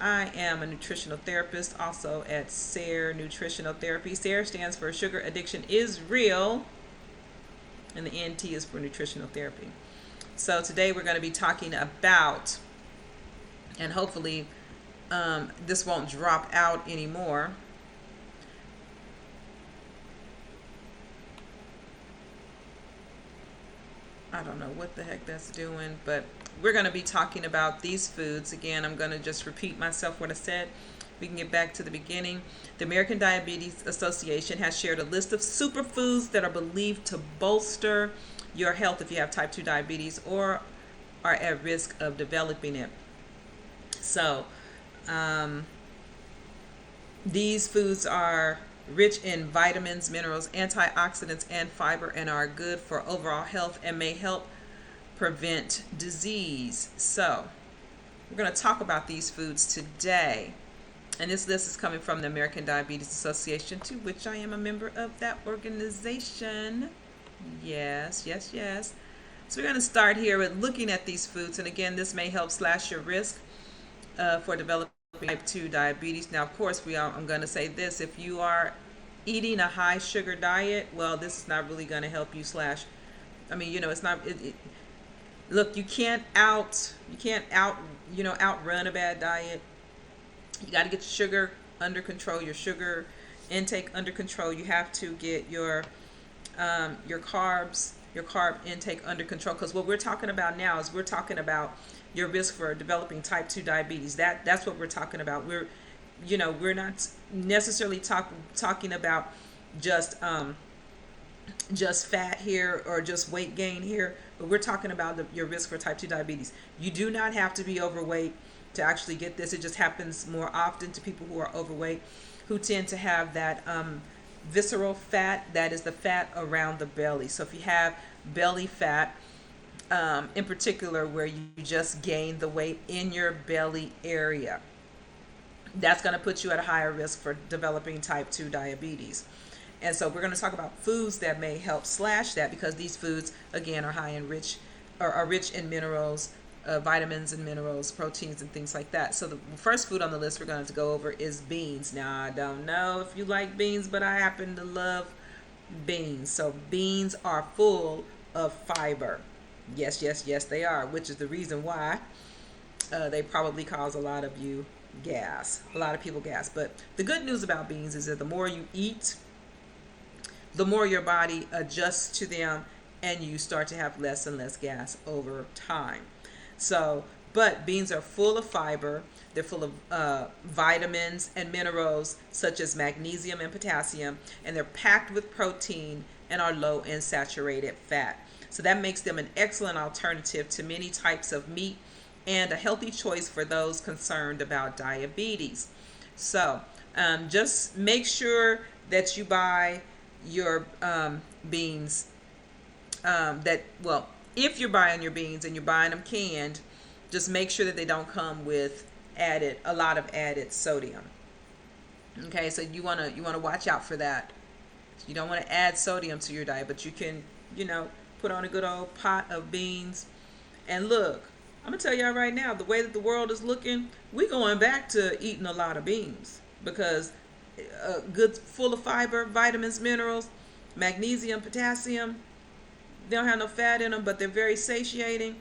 I am a nutritional therapist, also at SARE Nutritional Therapy. SARE stands for Sugar Addiction is Real, and the NT is for Nutritional Therapy. So today we're going to be talking about, and hopefully this won't drop out anymore. I don't know what the heck that's doing, but we're going to be talking about these foods. Again, I'm going to just repeat myself what I said. We can get back to the beginning. The American Diabetes Association has shared a list of superfoods that are believed to bolster your health if you have type 2 diabetes or are at risk of developing it. So, um, these foods are rich in vitamins, minerals, antioxidants, and fiber, and are good for overall health and may help prevent disease. So, we're going to talk about these foods today. And this list is coming from the American Diabetes Association, to which I am a member of that organization. Yes, yes, yes. So, we're going to start here with looking at these foods. And again, this may help slash your risk for developing type 2 diabetes. Now, of course, I'm going to say this. If you are eating a high sugar diet, well, this is not really going to help you slash. I mean, it's not. Look, you can't outrun a bad diet. You got to get your sugar under control, your sugar intake under control. You have to get your carbs, your carb intake under control. Because what we're talking about now is we're talking about your risk for developing type 2 diabetes. That's what we're talking about. We're not necessarily talking about just fat here or just weight gain here, but we're talking about your risk for type 2 diabetes. You do not have to be overweight to actually get this. It just happens more often to people who are overweight, who tend to have that visceral fat, that is the fat around the belly. So if you have belly fat, in particular where you just gain the weight in your belly area, that's going to put you at a higher risk for developing type 2 diabetes. And so we're going to talk about foods that may help slash that, because these foods, again, are rich in minerals, vitamins and minerals, proteins, and things like that. So the first food on the list we're going to go over is beans. Now, I don't know if you like beans, but I happen to love beans. So beans are full of fiber. Yes, yes, yes, they are, which is the reason why they probably cause a lot of people gas. But the good news about beans is that the more you eat, the more your body adjusts to them, and you start to have less and less gas over time. So, but beans are full of fiber. They're full of vitamins and minerals such as magnesium and potassium, and they're packed with protein and are low in saturated fat. So that makes them an excellent alternative to many types of meat and a healthy choice for those concerned about diabetes. So just make sure that you buy your beans. If you're buying your beans and you're buying them canned, just make sure that they don't come with a lot of added sodium. Okay, so you want to watch out for that. You don't want to add sodium to your diet, but you can, put on a good old pot of beans. And look, I'm gonna tell y'all right now, the way that the world is looking, we're going back to eating a lot of beans, because good, full of fiber, vitamins, minerals, magnesium, potassium. They don't have no fat in them, but they're very satiating.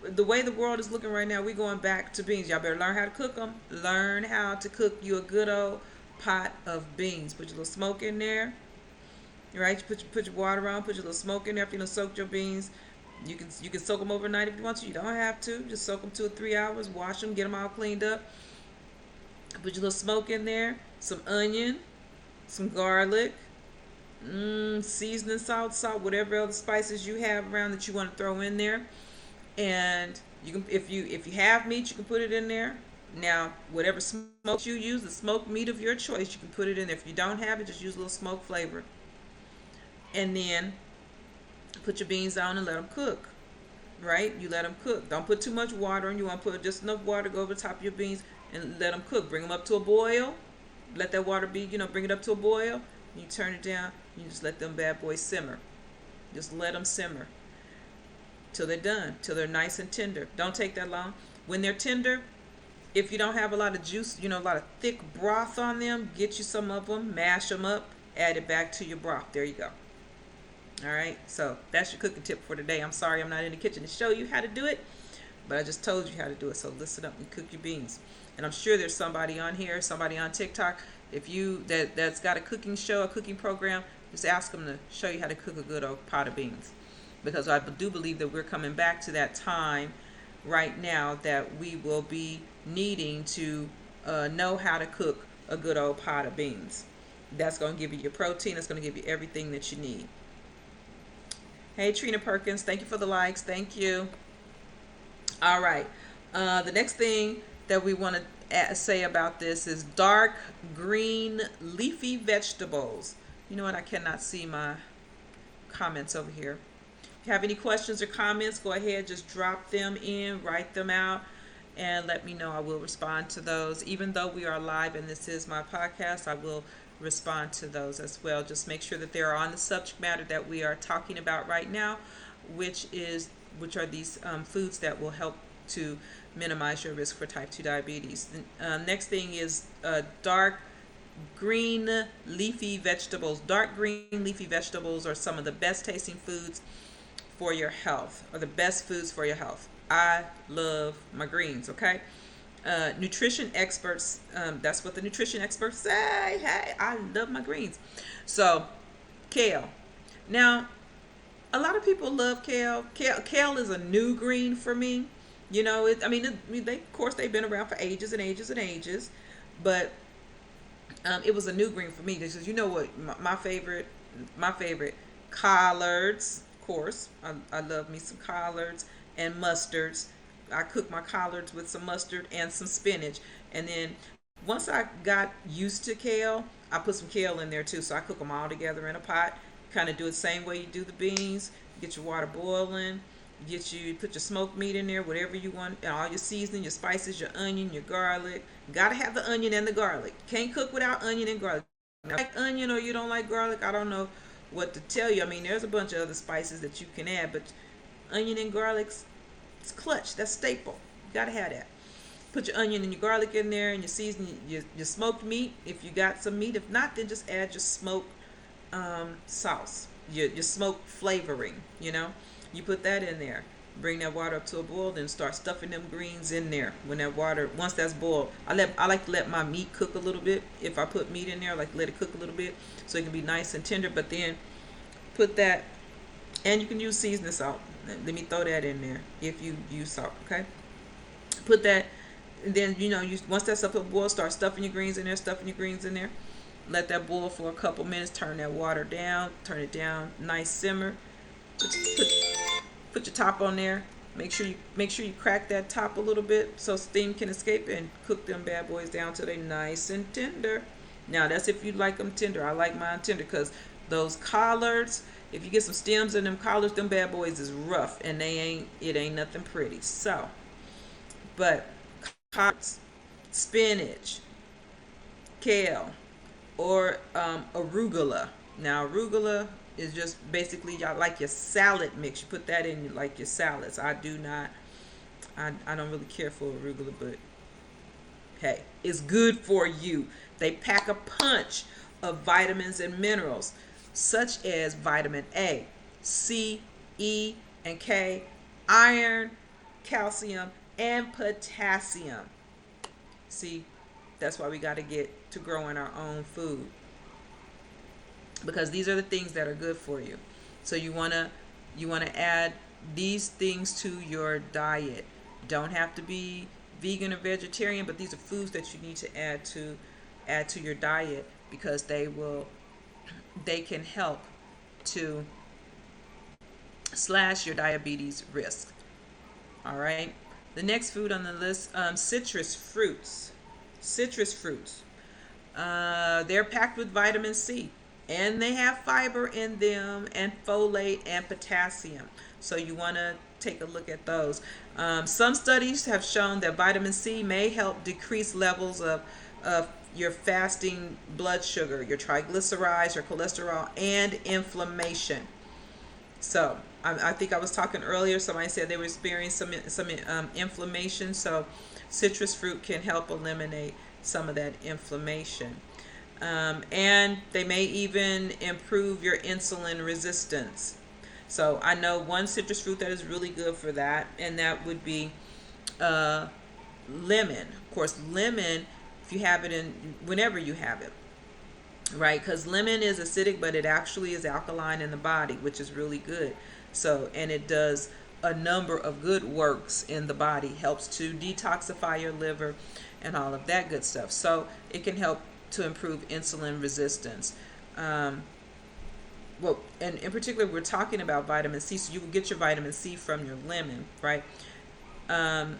The way the world is looking right now, we're going back to beans. Y'all better learn how to cook them. Learn how to cook you a good old pot of beans. Put your little smoke in there. Right? Put your water on. Put your little smoke in there. After you soak your beans, you can soak them overnight if you want to. You don't have to. Just soak them 2 or 3 hours. Wash them. Get them all cleaned up. Put your little smoke in there. Some onion. Some garlic. Seasoning, salt, whatever other spices you have around that you want to throw in there. And you can, if you have meat, you can put it in there. Now, whatever smoke you use, the smoked meat of your choice, you can put it in there. If you don't have it, just use a little smoke flavor. And then put your beans on and let them cook. Right? You let them cook. Don't put too much water in. You want to put just enough water to go over the top of your beans and let them cook. Bring them up to a boil. Let that water bring it up to a boil. You turn it down. You just let them bad boys simmer. Just let them simmer till they're done, till they're nice and tender. Don't take that long. When they're tender, If you don't have a lot of juice, a lot of thick broth on them, get you some of them, mash them up, add it back to your broth. There you go. All right, so that's your cooking tip for today. I'm sorry I'm not in the kitchen to show you how to do it, but I just told you how to do it. So listen up and cook your beans. And I'm sure there's somebody on here, somebody on TikTok, if you that's got a cooking show, a cooking program, just ask them to show you how to cook a good old pot of beans. Because I do believe that we're coming back to that time right now that we will be needing to know how to cook a good old pot of beans. That's going to give you your protein. It's going to give you everything that you need. Hey, Trina Perkins, thank you for the likes. Thank you. All right. The next thing that we want to say about this is dark green leafy vegetables. You know what? I cannot see my comments over here. If you have any questions or comments, go ahead, just drop them in, write them out, and let me know. I will respond to those. Even though we are live and this is my podcast, I will respond to those as well. Just make sure that they're on the subject matter that we are talking about right now, which are these foods that will help to minimize your risk for type 2 diabetes. Next thing is dark green leafy vegetables. Dark green leafy vegetables are some of the best tasting foods for your health, or the best foods for your health. I love my greens, okay? Nutrition experts, that's what the nutrition experts say. Hey, I love my greens. So, kale. Now, a lot of people love kale. Kale is a new green for me. Of course, they've been around for ages and ages and ages, but it was a new green for me because you know what, my favorite collards. Of course, I love me some collards and mustards. I cook my collards with some mustard and some spinach, and then once I got used to kale, I put some kale in there too. So I cook them all together in a pot. Kind of do it the same way you do the beans. Get your water boiling. Put your smoked meat in there, whatever you want, and all your seasoning, your spices, your onion, your garlic. Gotta have the onion and the garlic. Can't cook without onion and garlic. Now, like onion or you don't like garlic, I don't know what to tell you. I mean, there's a bunch of other spices that you can add, but onion and garlic's it's clutch. That's staple. You gotta have that. Put your onion and your garlic in there, and your seasoning, your smoked meat. If you got some meat, if not, then just add your smoked sauce, your smoked flavoring. You put that in there. Bring that water up to a boil, then start stuffing them greens in there. Once that's boiled, I like to let my meat cook a little bit. If I put meat in there, I like to let it cook a little bit so it can be nice and tender. But then put that, and you can use seasoning salt. Let me throw that in there if you use salt, okay? Put that, and then once that's up to a boil, start stuffing your greens in there. Let that boil for a couple minutes. Turn that water down. Turn it down. Nice simmer. Put your top on there. Make sure you crack that top a little bit so steam can escape, and cook them bad boys down till they nice and tender. Now that's if you like them tender. I like mine tender because those collards, if you get some stems in them collards, them bad boys is rough and it ain't nothing pretty. So, but collards, spinach, kale, or arugula. Now arugula is just basically like your salad mix. You put that in like your salads. I don't really care for arugula, but hey, it's good for you. They pack a punch of vitamins and minerals such as vitamin A, C, E, and K, iron, calcium, and potassium. See, that's why we got to get to growing our own food, because these are the things that are good for you. So you want to add these things to your diet. Don't have to be vegan or vegetarian, but these are foods that you need to add to your diet, because they can help to slash your diabetes risk. All right. The next food on the list, citrus fruits. They're packed with vitamin C, and they have fiber in them, and folate and potassium. So you want to take a look at those. Some studies have shown that vitamin C may help decrease levels of your fasting blood sugar, your triglycerides, your cholesterol, and inflammation. So I think I was talking earlier. Somebody said they were experiencing some inflammation. So citrus fruit can help eliminate some of that inflammation. And they may even improve your insulin resistance. So I know one citrus fruit that is really good for that, and that would be uh, lemon. Of course, lemon, if you have it in, whenever you have it, right? Because lemon is acidic, but it actually is alkaline in the body, which is really good. So, and it does a number of good works in the body, helps to detoxify your liver and all of that good stuff. So it can help to improve insulin resistance. Well, and in particular, we're talking about vitamin C, so you will get your vitamin C from your lemon, right? Um,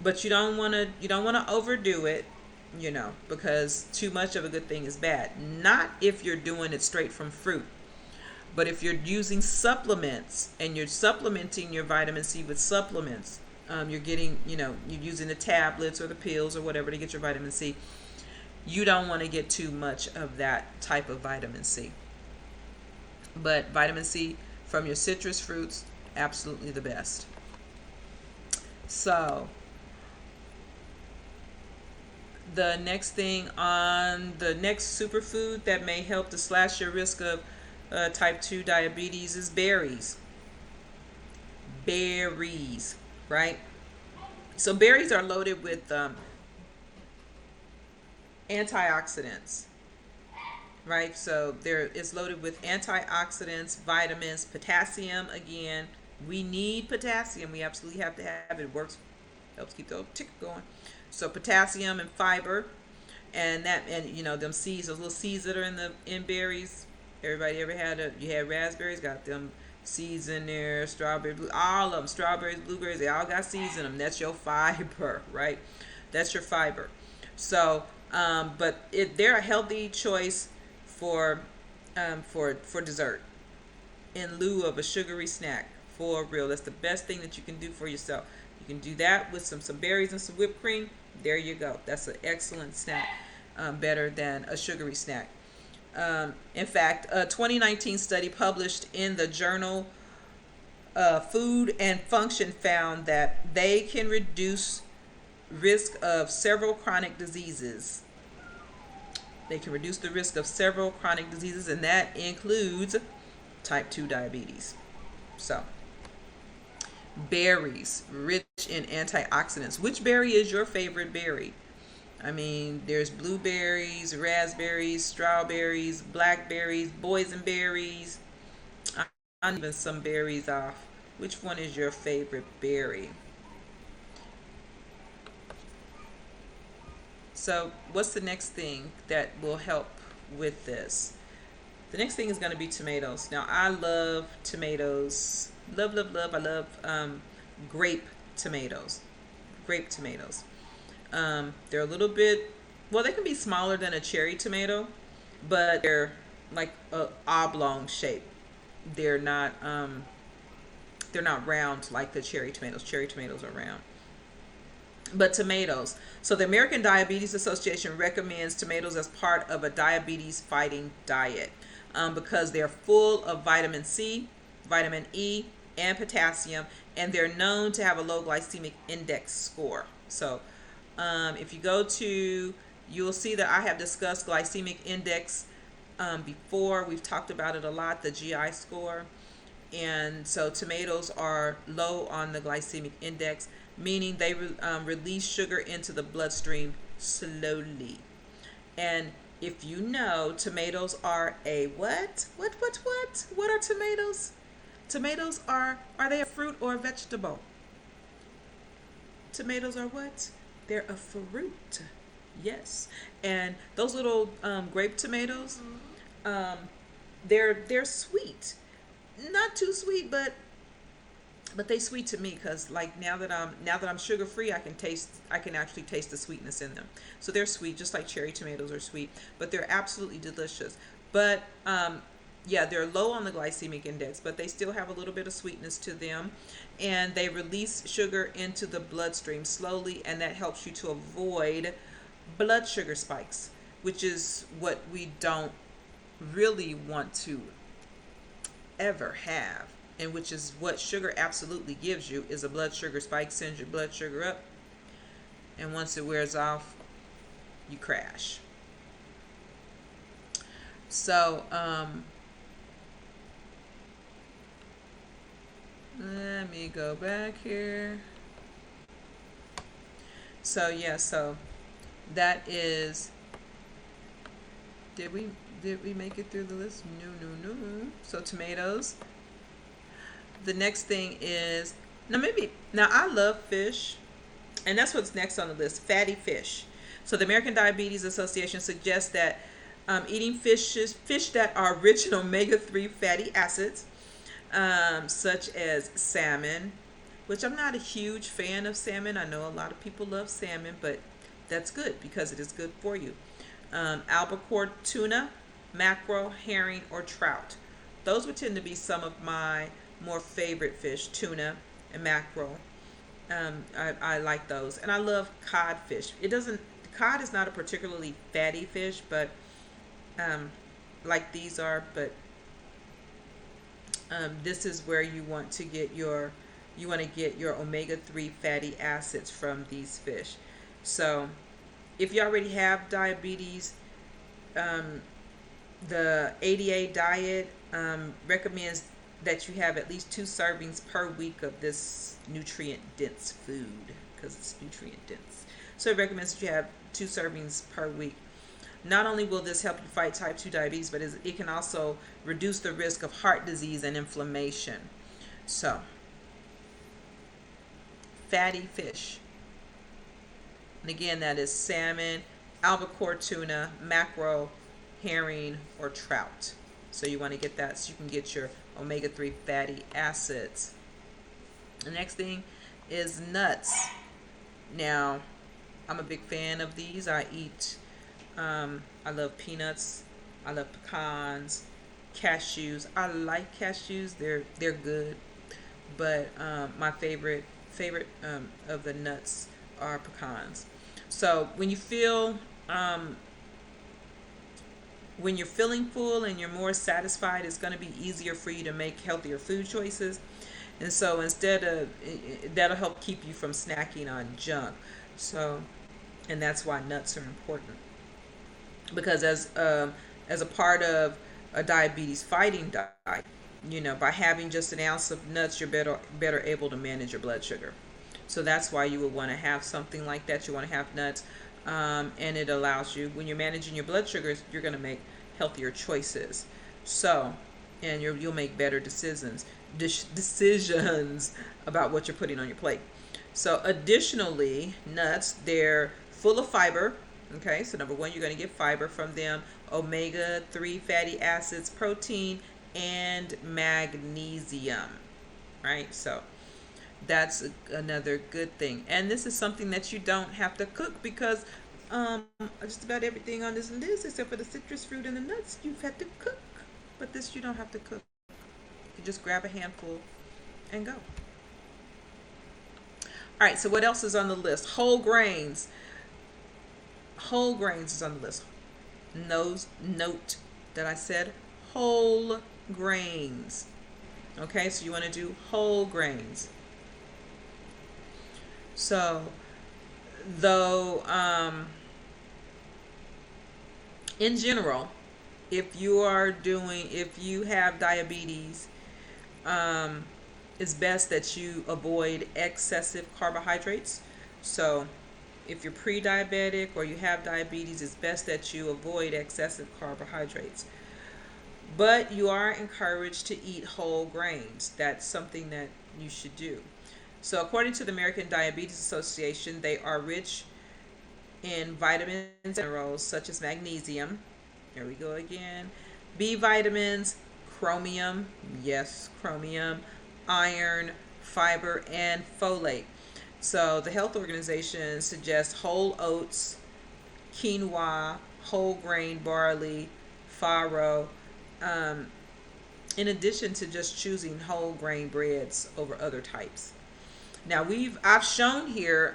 but you don't want to overdo it, because too much of a good thing is bad. Not if you're doing it straight from fruit, but if you're using supplements and you're supplementing your vitamin C with supplements, you're getting, you're using the tablets or the pills or whatever to get your vitamin C. You don't want to get too much of that type of vitamin C. But vitamin C from your citrus fruits, absolutely the best. So, the next thing on the next superfood that may help to slash your risk of type 2 diabetes is berries. Berries, right? So, berries are loaded with antioxidants, right? So it's loaded with antioxidants, vitamins, potassium. Again, we need potassium. We absolutely have to have it. It works, helps keep the old tick going. So potassium and fiber, and them seeds, those little seeds that are in berries. Everybody ever you had raspberries, got them seeds in there. Strawberry, blue, all of them, strawberries, blueberries, they all got seeds in them. That's your fiber, right? That's your fiber. So, but they're a healthy choice for dessert in lieu of a sugary snack. For real, that's the best thing that you can do for yourself. You can do that with some berries and some whipped cream. There you go. That's an excellent snack, better than a sugary snack. In fact, a 2019 study published in the journal Food and Function found that they can reduce risk of several chronic diseases. They can reduce the risk of several chronic diseases, and that includes type 2 diabetes. So, berries, rich in antioxidants. Which berry is your favorite berry? I mean, there's blueberries, raspberries, strawberries, blackberries, boysenberries. I'm leaving some berries off. Which one is your favorite berry? So, what's the next thing that will help with this? The next thing is going to be tomatoes. Now, I love tomatoes. Love, love, love. I love grape tomatoes. Grape tomatoes. They're a little bit, well, they can be smaller than a cherry tomato, but they're like a oblong shape. They're not round like the cherry tomatoes. Cherry tomatoes are round. But tomatoes. So the American Diabetes Association recommends tomatoes as part of a diabetes fighting diet because they're full of vitamin C, vitamin E, and potassium, and they're known to have a low glycemic index score. So if you go to, you'll see that I have discussed glycemic index before. We've talked about it a lot, the GI score. And so tomatoes are low on the glycemic index, meaning they release sugar into the bloodstream slowly. And if you know, tomatoes are a what? What are tomatoes? Tomatoes are they a fruit or a vegetable? Tomatoes are what? They're a fruit. Yes. And those little grape tomatoes, they're sweet. Not too sweet, but they sweet to me because like now that I'm sugar free, I can actually taste the sweetness in them. So they're sweet, just like cherry tomatoes are sweet, but they're absolutely delicious. But yeah, they're low on the glycemic index, but they still have a little bit of sweetness to them, and they release sugar into the bloodstream slowly, and that helps you to avoid blood sugar spikes, which is what we don't really want to ever have, and which is what sugar absolutely gives you, is a blood sugar spike, sends your blood sugar up. and once it wears off, you crash. So let me go back here. So yeah, so that is, did we make it through the list? No. So tomatoes. The next thing is, now I love fish, and that's what's next on the list, fatty fish. So the American Diabetes Association suggests that eating fish that are rich in omega-3 fatty acids, such as salmon, which I'm not a huge fan of salmon. I know a lot of people love salmon, but that's good because it is good for you. Albacore tuna, mackerel, herring, or trout. Those would tend to be some of my more favorite fish, tuna and mackerel. I like those, and I love codfish. Cod is not a particularly fatty fish, but like these are. But this is where you want to get your omega-3 fatty acids from these fish. So if you already have diabetes, the ADA diet recommends that you have at least 2 servings per week of this nutrient-dense food, because it's nutrient-dense. So it recommends that you have 2 servings per week. Not only will this help you fight type 2 diabetes, but it can also reduce the risk of heart disease and inflammation. So, fatty fish. And again, that is salmon, albacore tuna, mackerel, herring, or trout. So you want to get that so you can get your omega-3 fatty acids. The next thing is nuts. Now, I'm a big fan of these. I love peanuts. I love pecans, cashews. I like cashews. They're good, but my favorite of the nuts are pecans. So when you feel when you're feeling full and you're more satisfied, it's going to be easier for you to make healthier food choices. And so that'll help keep you from snacking on junk. So, and that's why nuts are important, because as a part of a diabetes fighting diet, by having just an ounce of nuts, you're better able to manage your blood sugar. So that's why you would want to have something like that. You want to have nuts, and it allows you, when you're managing your blood sugars, you're going to make healthier choices. So, and you'll make better decisions about what you're putting on your plate. So additionally, nuts, they're full of fiber. Okay, so number one, you're going to get fiber from them, omega-3 fatty acids, protein, and magnesium. Right, so that's another good thing. And this is something that you don't have to cook, because just about everything on this list, except for the citrus fruit and the nuts, you've had to cook. But this you don't have to cook. You just grab a handful and go. All right, so what else is on the list? Whole grains. Whole grains is on the list. Note that I said whole grains. Okay, so you want to do whole grains. So, though, in general, if you have diabetes, it's best that you avoid excessive carbohydrates. So if you're pre-diabetic or you have diabetes, it's best that you avoid excessive carbohydrates. But you are encouraged to eat whole grains. That's something that you should do. So according to the American Diabetes Association, they are rich in vitamins and minerals such as magnesium. Here we go again. B vitamins, chromium, yes, chromium, iron, fiber, and folate. So the health organization suggests whole oats, quinoa, whole grain barley, farro, in addition to just choosing whole grain breads over other types. Now I've shown here,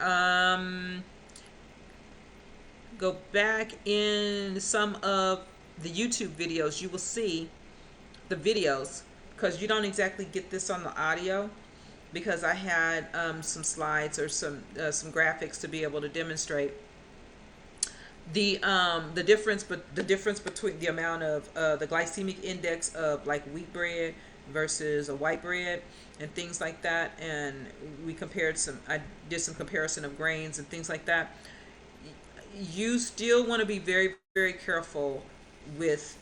go back in some of the YouTube videos, you will see the videos, because you don't exactly get this on the audio. because I had some slides or some graphics to be able to demonstrate the difference, but the difference between the amount of the glycemic index of like wheat bread versus a white bread and things like that. And we compared some, I did some comparison of grains and things like that. You still want to be very, very careful with,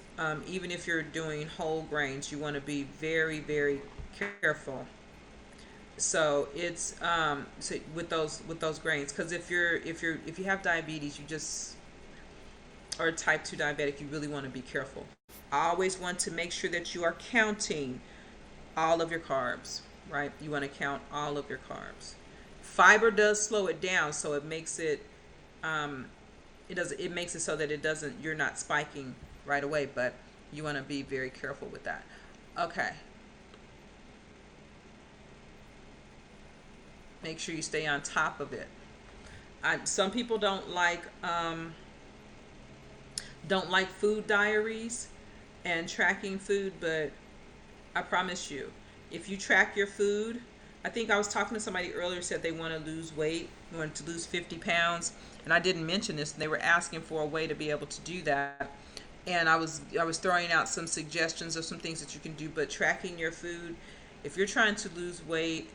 even if you're doing whole grains, you want to be very, very careful. So it's so with those grains, because if you have diabetes, you just, or type 2 diabetic, you really want to be careful. I always want to make sure that you are counting all of your carbs, right? You want to count all of your carbs. Fiber does slow it down, so it makes it it makes it so that it doesn't, you're not spiking right away, but you want to be very careful with that. Okay. Make sure you stay on top of it. Some people don't like food diaries and tracking food, but I promise you, if you track your food, I think I was talking to somebody earlier, said they want to lose weight, want to lose 50 pounds, and I didn't mention this, and they were asking for a way to be able to do that. And I was throwing out some suggestions of some things that you can do, but tracking your food, if you're trying to lose weight,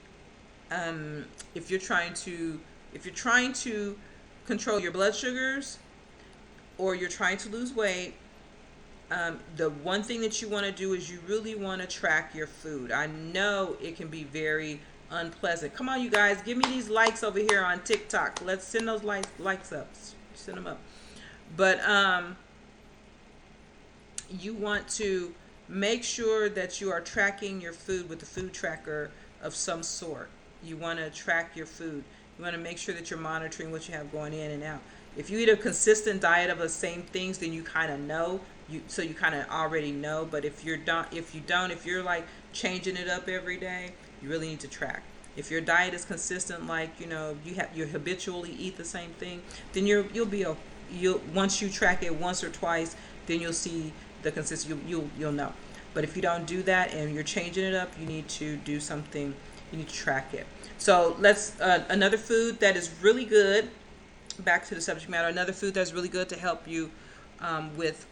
if you're trying to control your blood sugars, or you're trying to lose weight, the one thing that you want to do is you really want to track your food. I know it can be very unpleasant. Come on, you guys, give me these likes over here on TikTok. Let's send those likes up. Send them up. But you want to make sure that you are tracking your food with a food tracker of some sort. You want to track your food. You want to make sure that you're monitoring what you have going in and out. If you eat a consistent diet of the same things, then you kind of know. You kind of already know. But if you don't, if you're like changing it up every day, you really need to track. If your diet is consistent, like you habitually eat the same thing, then you'll once you track it once or twice, then you'll see the consistency. You'll know. But if you don't do that and you're changing it up, you need to do something. You need to track it. So let's another food that is really good. Back to the subject matter. Another food that's really good to help you with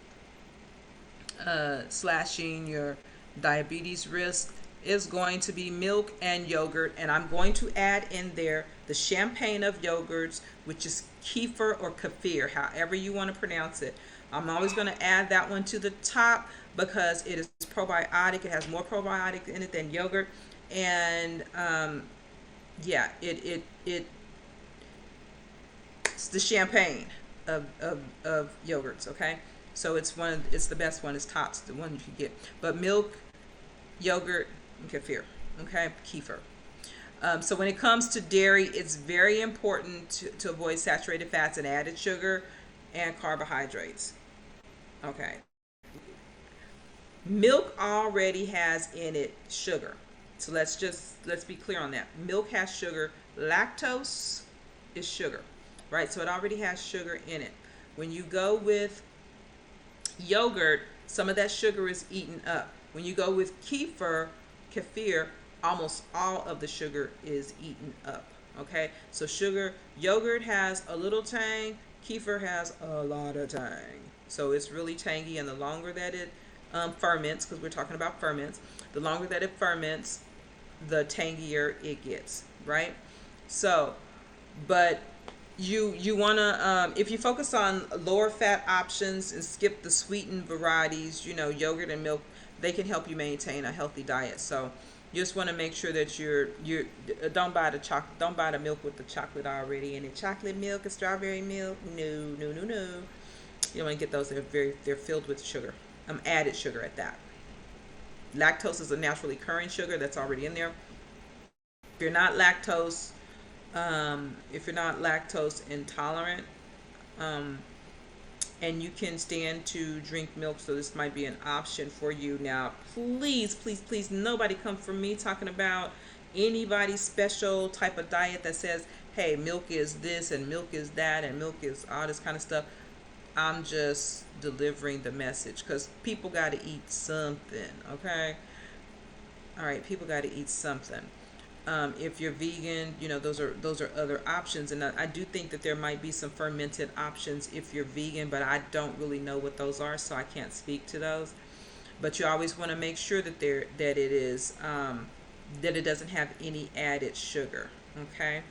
slashing your diabetes risk is going to be milk and yogurt. And I'm going to add in there the champagne of yogurts, which is kefir or kefir, however you want to pronounce it. I'm always going to add that one to the top because it is probiotic. It has more probiotic in it than yogurt. And yeah, it's the champagne of yogurts. Okay, so it's the best one. It's tops, the one you can get. But milk, yogurt, and kefir. So when it comes to dairy, it's very important to avoid saturated fats and added sugar and carbohydrates. Okay, milk already has in it sugar. So let's be clear on that. Milk has sugar. Lactose is sugar, right? So it already has sugar in it. When you go with yogurt, some of that sugar is eaten up. When you go with kefir, almost all of the sugar is eaten up. Okay, so yogurt has a little tang, kefir has a lot of tang. So it's really tangy, and the longer that it ferments, because we're talking about ferments, the longer that it ferments, the tangier it gets, right? So, but you want to, if you focus on lower fat options and skip the sweetened varieties, yogurt and milk, they can help you maintain a healthy diet. So you just want to make sure that you don't buy the milk with the chocolate already in it. Chocolate milk and strawberry milk, no. You don't want to get those. They're filled with sugar, added sugar at that. Lactose is a naturally occurring sugar that's already in there. If you're not lactose intolerant, and you can stand to drink milk, so this might be an option for you. Now, please, please, please, nobody come from me talking about anybody's special type of diet that says, hey, milk is this and milk is that and milk is all this kind of stuff. I'm just delivering the message because people got to eat something, okay? All right, people got to eat something. If you're vegan, those are other options, and I do think that there might be some fermented options if you're vegan, but I don't really know what those are, so I can't speak to those. But you always want to make sure that it doesn't have any added sugar. Okay.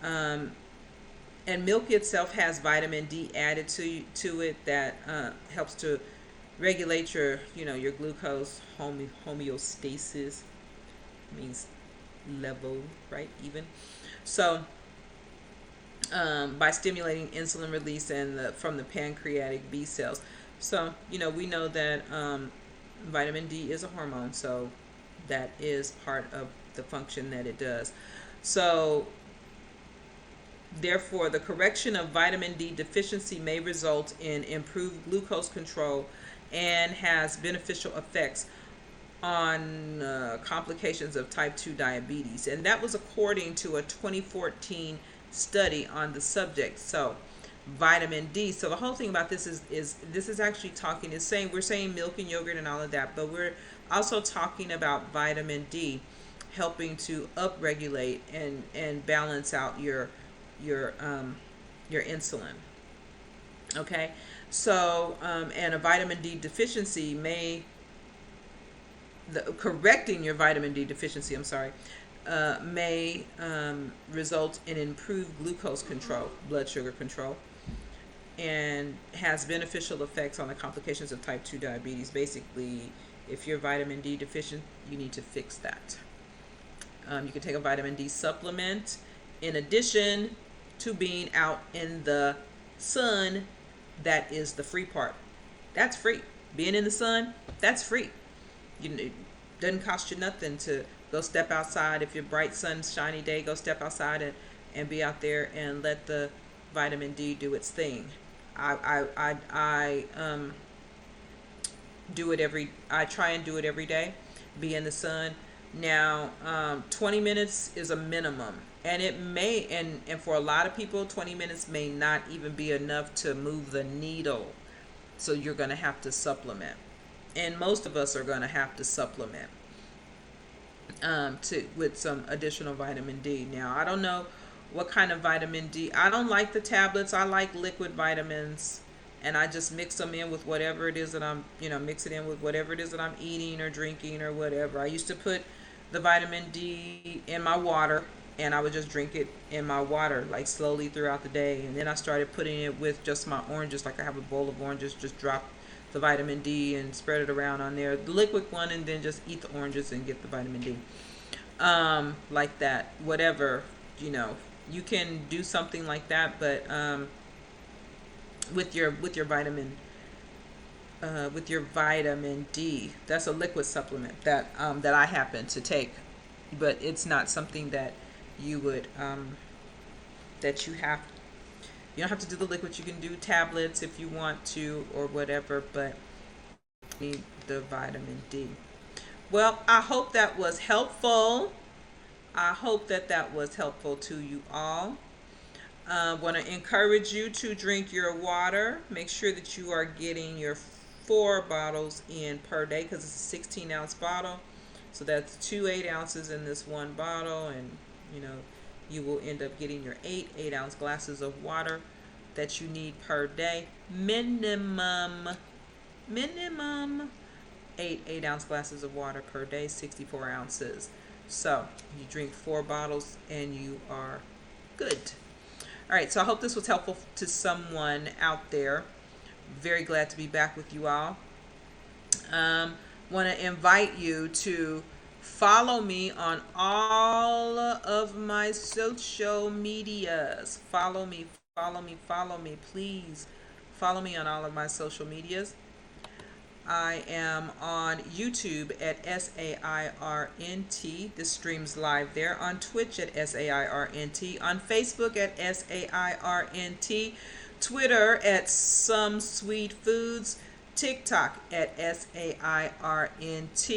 Um, and milk itself has vitamin D added to it that helps to regulate your glucose homeostasis, means level, right? Even so, by stimulating insulin release from the pancreatic B cells. So we know that vitamin D is a hormone, so that is part of the function that it does. So therefore, the correction of vitamin D deficiency may result in improved glucose control and has beneficial effects on complications of type 2 diabetes. And that was according to a 2014 study on the subject. So, vitamin D. So, the whole thing about this is this is actually we're saying milk and yogurt and all of that, but we're also talking about vitamin D helping to upregulate and balance out your insulin. Okay, so and a vitamin D deficiency correcting your vitamin D deficiency, I'm sorry, may result in improved glucose control, blood sugar control, and has beneficial effects on the complications of type 2 diabetes. Basically, if you're vitamin D deficient, you need to fix that. You can take a vitamin D supplement in addition to being out in the sun. That is the free part. That's free. Being in the sun, that's free. It doesn't cost you nothing to go step outside. If you're bright sunshiny day, go step outside and be out there and let the vitamin D do its thing. I do it I try and do it every day. Be in the sun. Now, 20 minutes is a minimum, and and for a lot of people, 20 minutes may not even be enough to move the needle. So you're going to have to supplement, and most of us are going to have to supplement with some additional vitamin D. Now, I don't know what kind of vitamin D. I don't like the tablets. I like liquid vitamins, and I just mix them in with whatever it is that mix it in with whatever it is that I'm eating or drinking or whatever. I used to put the vitamin D in my water, and I would just drink it in my water, like slowly throughout the day. And then I started putting it with just my oranges, like I have a bowl of oranges, just drop the vitamin D and spread it around on there, the liquid one, and then just eat the oranges and get the vitamin D. Like that, whatever, you can do something like that, but with your vitamin D. That's a liquid supplement that I happen to take, but it's not something that you would that you don't have to do the liquids. You can do tablets if you want to or whatever, but you need the vitamin D. Well, I hope that was helpful. I hope that was helpful to you all. I want to encourage you to drink your water. Make sure that you are getting your 4 bottles in per day, because it's a 16-ounce bottle. So that's 2 8 ounces in this one bottle, and you will end up getting your 8 ounce glasses of water that you need per day. Minimum 8 ounce glasses of water per day, 64 ounces. So you drink 4 bottles and you are good. All right, so I hope this was helpful to someone out there. Very glad to be back with you all. Want to invite you to follow me on all of my social medias. Follow me. Please follow me on all of my social medias. I am on YouTube at SAIRNT. This streams live there. On Twitch at SAIRNT. On Facebook at SAIRNT. Twitter at Some Sweet Foods. TikTok at SAIRNT.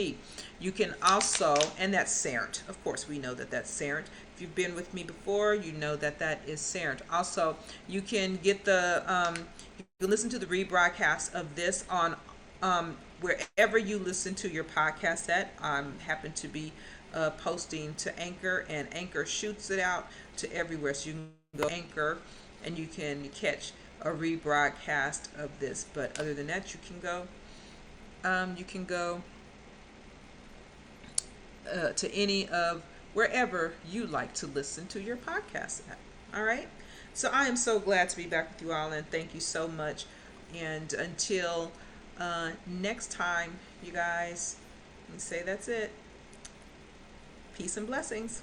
You can also, and that's Sarent. Of course, we know that that's Sarent. If you've been with me before, you know that is Sarent. Also, you can get you can listen to the rebroadcast of this on wherever you listen to your podcast at. I happen to be posting to Anchor, and Anchor shoots it out to everywhere. So you can go Anchor and you can catch a rebroadcast of this. But other than that, you can go to any of wherever you like to listen to your podcast at. All right. So I am so glad to be back with you all, and thank you so much. And until next time, you guys, let me say that's it. Peace and blessings.